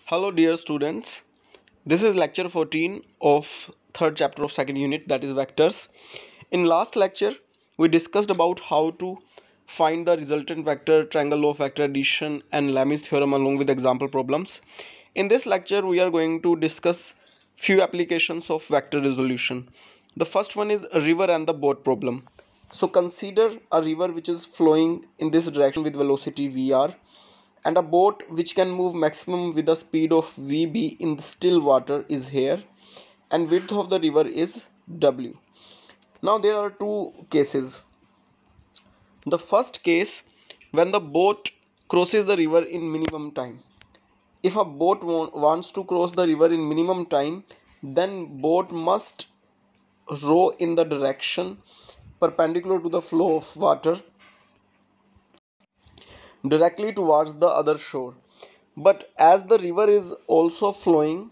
Hello dear students, this is lecture 14 of third chapter of second unit, that is vectors. In last lecture we discussed about how to find the resultant vector, triangle law of vector addition and Lami's theorem along with example problems. In this lecture we are going to discuss few applications of vector resolution. The first one is a river and the boat problem. So consider a river which is flowing in this direction with velocity Vr and a boat which can move maximum with a speed of Vb in the still water is here and width of the river is W. Now there are two cases. The first case, when the boat crosses the river in minimum time. If a boat wants to cross the river in minimum time, then boat must row in the direction perpendicular to the flow of water directly towards the other shore. But as the river is also flowing,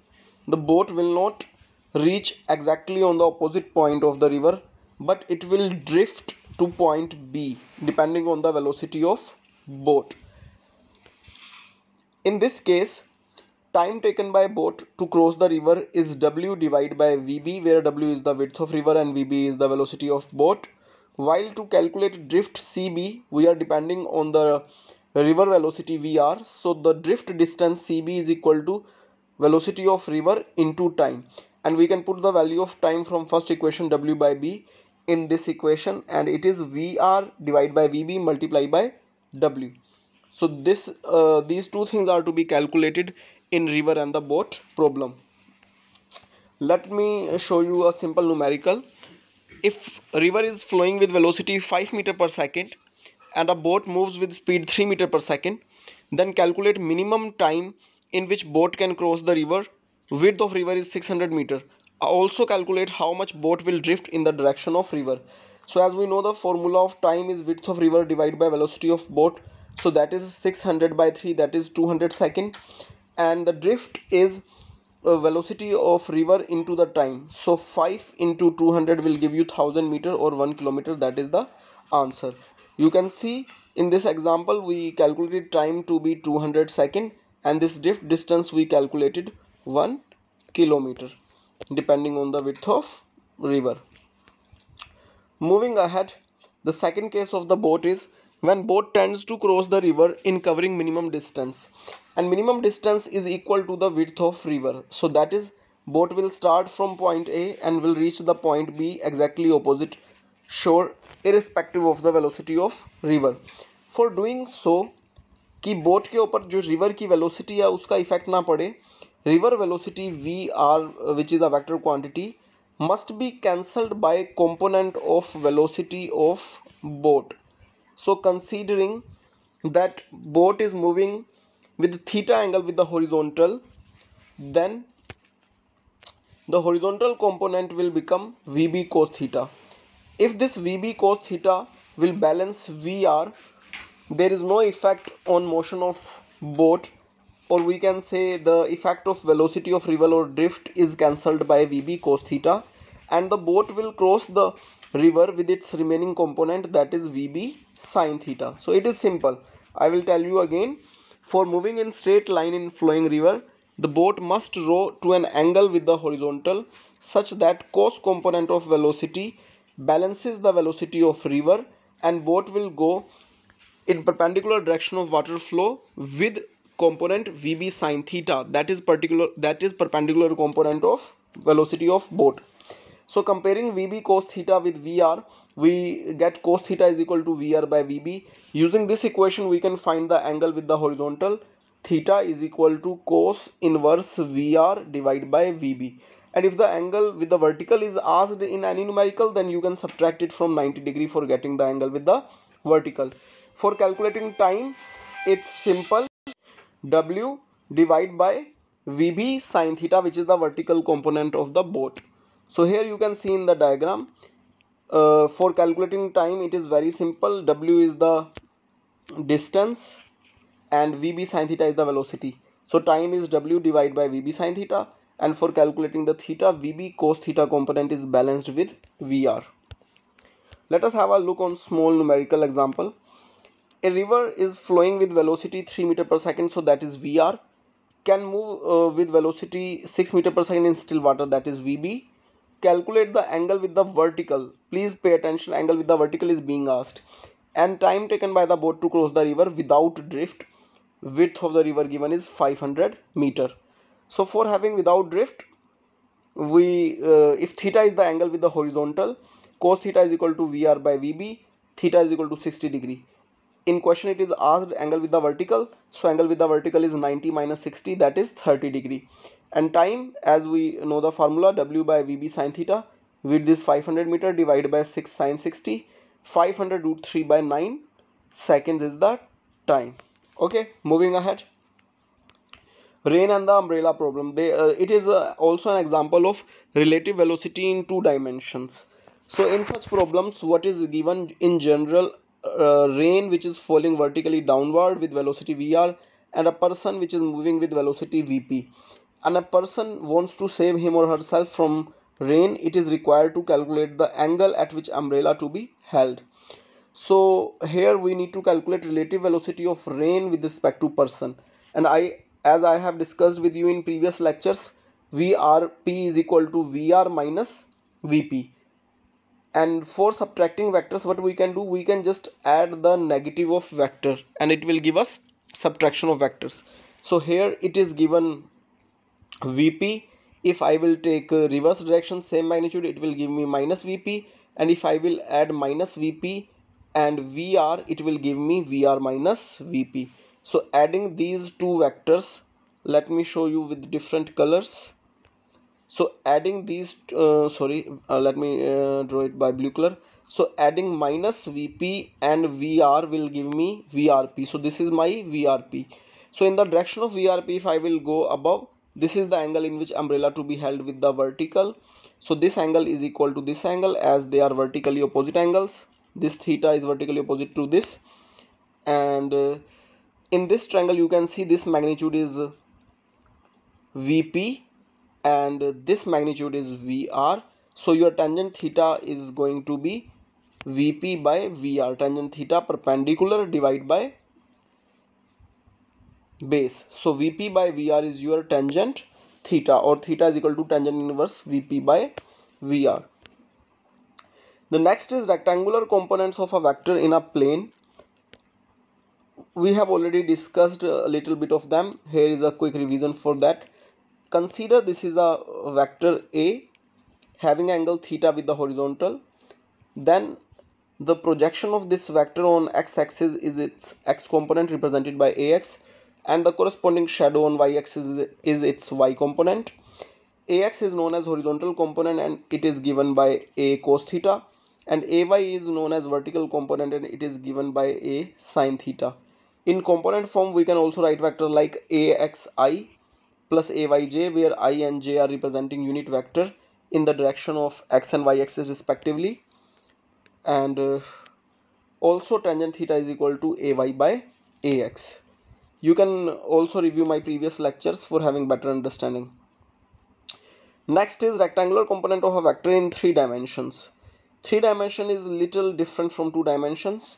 the boat will not reach exactly on the opposite point of the river, but it will drift to point B depending on the velocity of boat. In this case, time taken by boat to cross the river is W divided by Vb, where W is the width of river and Vb is the velocity of boat. While to calculate drift Cb, we are depending on the river velocity Vr. So the drift distance Cb is equal to velocity of river into time. And we can put the value of time from first equation W by B in this equation, and it is Vr divided by Vb multiplied by W. So these two things are to be calculated in river and the boat problem. Let me show you a simple numerical. If river is flowing with velocity 5 meter per second and a boat moves with speed 3 meter per second, then calculate minimum time in which boat can cross the river. Width of river is 600 meter. Also calculate how much boat will drift in the direction of river. So as we know, the formula of time is width of river divided by velocity of boat. So that is 600 by 3, that is 200 second, and the drift is velocity of river into the time. So 5 into 200 will give you 1000 meter or 1 kilometer. That is the answer. You can see in this example we calculated time to be 200 second and this drift distance we calculated 1 kilometer depending on the width of river. Moving ahead, the second case of the boat is when boat tends to cross the river in covering minimum distance, and minimum distance is equal to the width of river. So that is, boat will start from point A and will reach the point B exactly opposite shore irrespective of the velocity of river. For doing so कि boat के ऊपर जो river की velocity है उसका effect ना पड़े, river velocity we are which is a vector quantity must be cancelled by component of velocity of boat. So considering that boat is moving with theta angle with the horizontal, then the horizontal component will become Vb cos theta. If this Vb cos theta will balance Vr, there is no effect on motion of boat, or we can say the effect of velocity of river or drift is cancelled by Vb cos theta, and the boat will cross the river with its remaining component, that is Vb sin theta. So it is simple. I will tell you again. For moving in straight line in flowing river, the boat must row to an angle with the horizontal such that cos component of velocity balances the velocity of river, and boat will go in perpendicular direction of water flow with component Vb sin theta, that is perpendicular component of velocity of boat. So comparing Vb cos theta with Vr, we get cos theta is equal to Vr by Vb. Using this equation we can find the angle with the horizontal. Theta is equal to cos inverse Vr divided by Vb. And if the angle with the vertical is asked in any numerical, then you can subtract it from 90 degree for getting the angle with the vertical. For calculating time, it's simple. W divided by Vb sin theta, which is the vertical component of the boat. So here you can see in the diagram, for calculating time it is very simple. W is the distance and Vb sin theta is the velocity. So time is W divided by Vb sin theta, and for calculating the theta, Vb cos theta component is balanced with Vr. Let us have a look on small numerical example. A river is flowing with velocity 3 meter per second, so that is Vr. can move with velocity 6 meter per second in still water, that is VB. Calculate the angle with the vertical. Please pay attention, angle with the vertical is being asked. And time taken by the boat to cross the river without drift. Width of the river given is 500 meter. So for having without drift, we if theta is the angle with the horizontal, cos theta is equal to VR by VB, theta is equal to 60 degree. In question it is asked angle with the vertical, so angle with the vertical is 90 minus 60, that is 30 degree. And time, as we know the formula, W by VB sin theta, width is 500 meter divided by 6 sin 60, 500 root 3 by 9 seconds is the time. Okay, moving ahead. Rain and the umbrella problem. It is also an example of relative velocity in two dimensions. So in such problems, what is given in general, rain which is falling vertically downward with velocity VR, and a person which is moving with velocity VP. And a person wants to save him or herself from rain, it is required to calculate the angle at which umbrella to be held. So here we need to calculate relative velocity of rain with respect to person. And as I have discussed with you in previous lectures, VRP is equal to VR minus VP. And for subtracting vectors, what we can do, we can just add the negative of vector and it will give us subtraction of vectors. So here it is given VP. If I will take reverse direction, same magnitude, it will give me minus VP. And if I will add minus VP and VR, it will give me VR minus VP. So adding these two vectors, let me show you with different colors. So adding these let me draw it by blue color. So adding minus VP and VR will give me VRP. So this is my VRP. So in the direction of VRP, if I will go above, this is the angle in which umbrella to be held with the vertical. So this angle is equal to this angle, as they are vertically opposite angles. This theta is vertically opposite to this, and in this triangle you can see this magnitude is VP and this magnitude is VR. So your tangent theta is going to be VP by VR, tangent theta perpendicular divided by base. So VP by VR is your tangent theta, or theta is equal to tangent inverse VP by VR. The next is rectangular components of a vector in a plane. We have already discussed a little bit of them. Here is a quick revision for that. Consider this is a vector A having angle theta with the horizontal. Then the projection of this vector on x-axis is its x component represented by AX, and the corresponding shadow on y-axis is its y component. AX is known as horizontal component and it is given by A cos theta, and AY is known as vertical component and it is given by A sin theta. In component form, we can also write vector like AXI plus AYJ, where I and J are representing unit vector in the direction of x and y axis respectively. And also tangent theta is equal to AY by AX. You can also review my previous lectures for having better understanding. Next is rectangular component of a vector in 3 dimensions. 3 dimension is little different from 2 dimensions.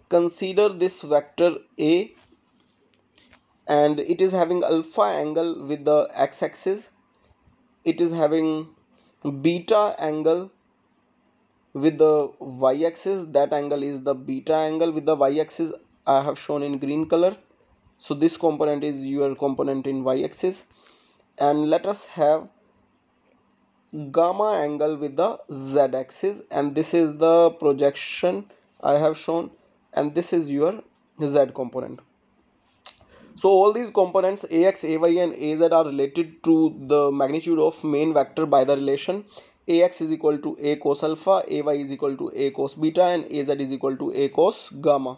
Consider this vector A, and it is having alpha angle with the x-axis. It is having beta angle with the y-axis. That angle is the beta angle with the y-axis. I have shown in green color. So this component is your component in y-axis. And let us have gamma angle with the z-axis, and this is the projection I have shown, and this is your z component. So all these components AX, AY and AZ are related to the magnitude of main vector by the relation AX is equal to A cos alpha, AY is equal to A cos beta, and AZ is equal to A cos gamma.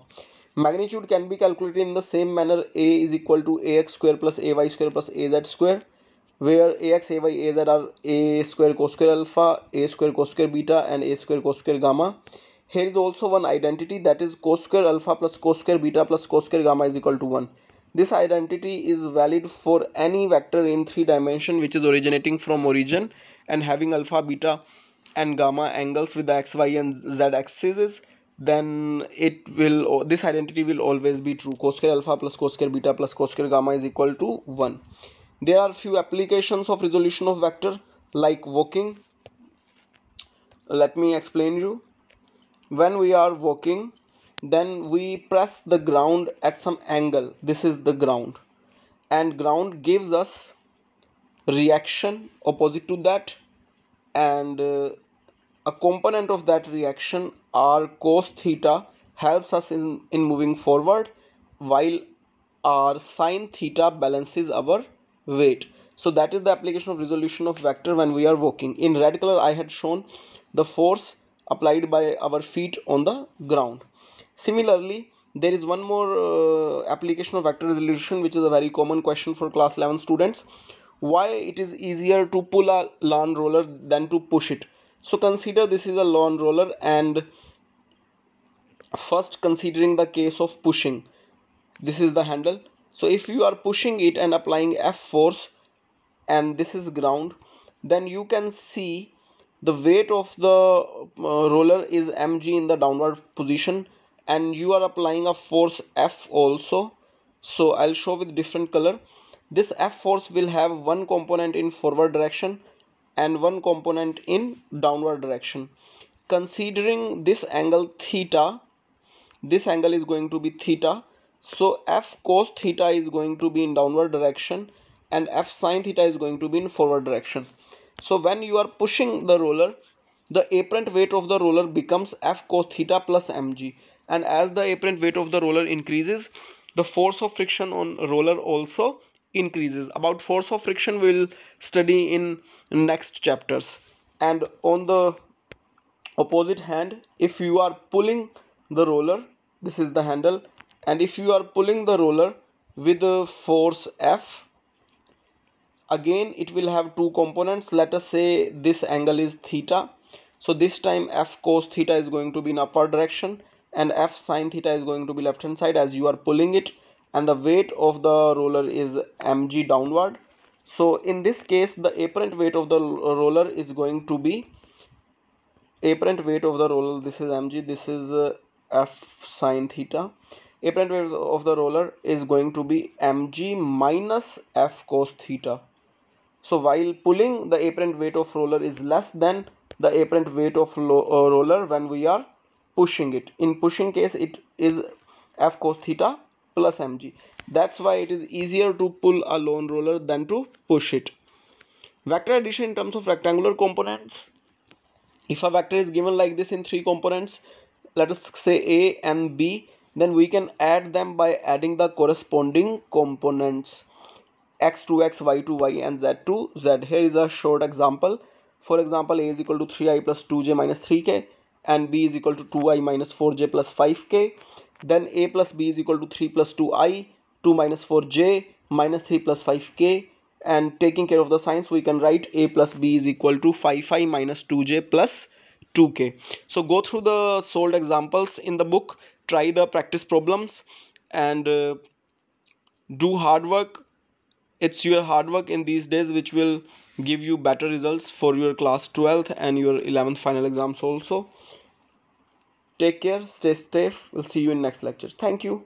Magnitude can be calculated in the same manner. A is equal to AX square plus AY square plus AZ square, where AX, AY, AZ are A square cos square alpha, A square cos square beta, and A square cos square gamma. Here is also one identity, that is cos square alpha plus cos square beta plus cos square gamma is equal to 1. This identity is valid for any vector in 3 dimension which is originating from origin and having alpha, beta and gamma angles with the x, y and z axes. Then this identity will always be true. Cos square alpha plus cos square beta plus cos square gamma is equal to 1. There are few applications of resolution of vector like walking. Let me explain you. When we are walking, then we press the ground at some angle. This is the ground, and ground gives us reaction opposite to that, and a component of that reaction r cos theta helps us in moving forward, while r sin theta balances our weight. So that is the application of resolution of vector when we are walking. In red color I had shown the force applied by our feet on the ground. Similarly, there is one more application of vector resolution, which is a very common question for class 11 students. Why it is easier to pull a lawn roller than to push it? So consider this is a lawn roller, and first considering the case of pushing, this is the handle. So if you are pushing it and applying F force, and this is ground, then you can see the weight of the roller is mg in the downward position, and you are applying a force F also. So I'll show with different color. This F force will have one component in forward direction and one component in downward direction. Considering this angle theta, this angle is going to be theta, so F cos theta is going to be in downward direction and F sin theta is going to be in forward direction. So when you are pushing the roller, the apparent weight of the roller becomes F cos theta plus mg, and as the apparent weight of the roller increases, the force of friction on roller also increases. About force of friction we will study in next chapters. And on the opposite hand, if you are pulling the roller, this is the handle, and if you are pulling the roller with the force F, again it will have two components. Let us say this angle is theta, so this time F cos theta is going to be in upward direction and F sin theta is going to be left hand side as you are pulling it, and the weight of the roller is mg downward. So in this case, the apparent weight of the roller is going to be apparent weight of the roller, this is mg, this is F sin theta. Apparent weight of the roller is going to be mg minus F cos theta. So while pulling, the apparent weight of roller is less than the apparent weight of roller when we are pushing it. In pushing case, it is F cos theta plus mg. That's why it is easier to pull a lone roller than to push it. Vector addition in terms of rectangular components. If a vector is given like this in three components, let us say A and B, then we can add them by adding the corresponding components x to x, y to y, and z to z. Here is a short example. For example, A is equal to 3i plus 2j minus 3k, and B is equal to 2i minus 4j plus 5k. Then A plus B is equal to 3 plus 2i, 2 minus 4j, minus 3 plus 5k. And taking care of the signs, we can write A plus B is equal to 5i minus 2j plus 2k. So go through the solved examples in the book, try the practice problems, and do hard work. It's your hard work in these days which will give you better results for your class 12th and your 11th final exams also. Take care, stay safe. We'll see you in next lecture. Thank you.